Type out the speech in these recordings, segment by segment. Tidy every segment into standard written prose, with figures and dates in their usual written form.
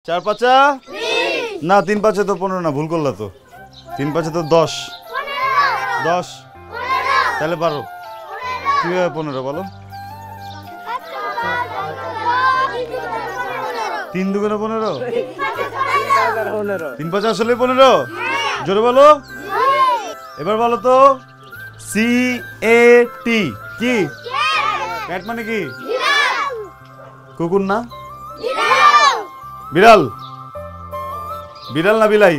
4 5 না 3 5 তো 15 না, ভুল করলা তো। 3 5 তো 10 10 তাহলে 12 কিভাবে 15 বলো? 3 দুগুণে 15 3 5 আসলে 15 জোরে বলো। এবার বলো তো CAT কি? ক্যাট মানে কি? কুকুর না? বিড়াল। বিড়াল না বিলাই?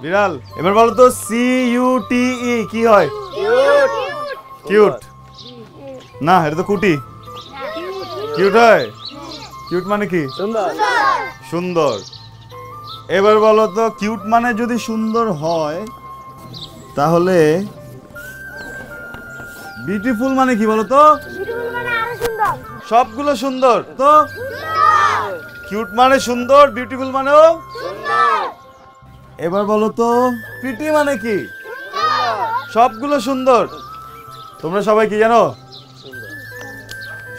বিড়াল। এবার বলো তো CUTE কি হয়? কিউট না, এটা তো কুটি। কিউট হয়? কিউট মানে কি? সুন্দর। এবার বলো তো কিউট মানে যদি সুন্দর হয় তাহলে বিউটিফুল মানে কি বলো তো? সবগুলো সুন্দর তো। কিউট মানে সুন্দর, বিউটিফুল মানেও সুন্দর। এবার বলো তো প্রিটি মানে কি? সবগুলো সুন্দর। তোমরা সবাই কি জানো?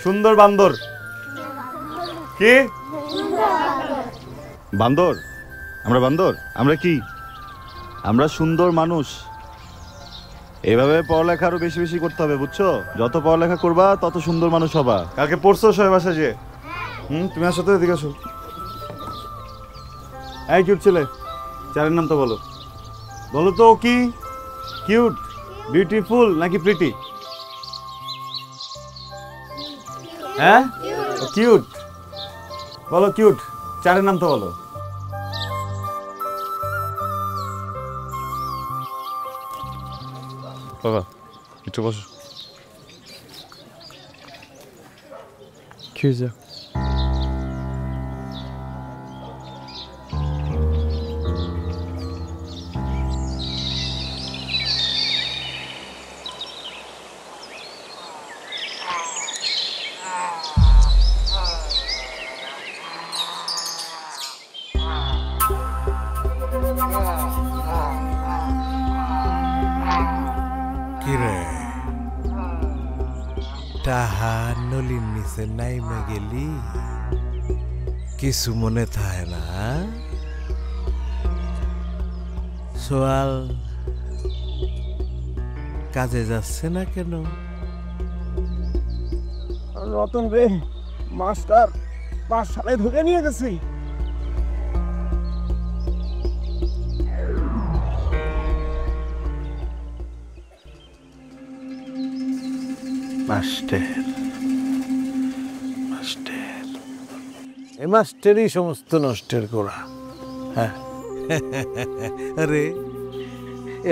সুন্দর বান্দর। কি বান্দর? আমরা বান্দর? আমরা কি? আমরা সুন্দর মানুষ। এভাবে পড়ালেখা আরো বেশি বেশি করতে হবে, বুঝছো? যত পড়ালেখা করবা তত সুন্দর মানুষ হবা। কালকে পড়ছো সবাই বাসায় যে? তুমি আসো তো, এদিকে আসো। এই কিউট ছেলে, চারের নাম তো বলো। বলো তো কি? কিউট, বিউটিফুল নাকি প্রিটি? হ্যাঁ কিউট। বলো কিউট, চারের নাম তো বলো। বাবা একটু বসো। কি হয়েছে? কিরে টাহা নলির নিচে নাইমে গেলি, কিছু মনে থাকে না? সোয়াল কাজে যাচ্ছে না কেন? রতন রে, মাস্টার পাঠশালায় ধরে নিয়ে গেছি। মাস্টার মাস্টার এ মাস্টারই সমস্ত নষ্টের গোড়া। হ্যাঁ আরে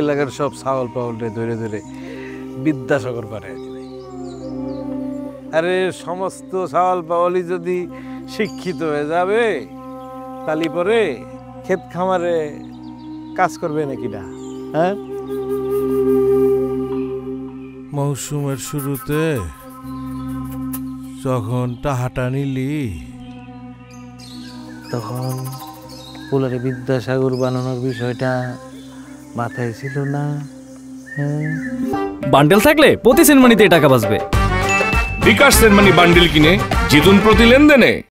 এলাকার সব ছাগল পাগলরে ধরে ধরে বিদ্যাসাগর পারে। আরে সমস্ত ছাগল পাগলই যদি শিক্ষিত হয়ে যাবে তালি পরে ক্ষেত খামারে কাজ করবে নাকি না? হ্যাঁ, মৌসুমের শুরুতে যখন টাহাটা নিলি তখন পোলারে বিদ্যাসাগর বানানোর বিষয়টা মাথায় ছিল না? বান্ডেল থাকলে প্রতি সেনমানিতে টাকা বাঁচবে। বিকাশ সেনমানি বান্ডেল কিনে জিতুন প্রতি লেনদেনে।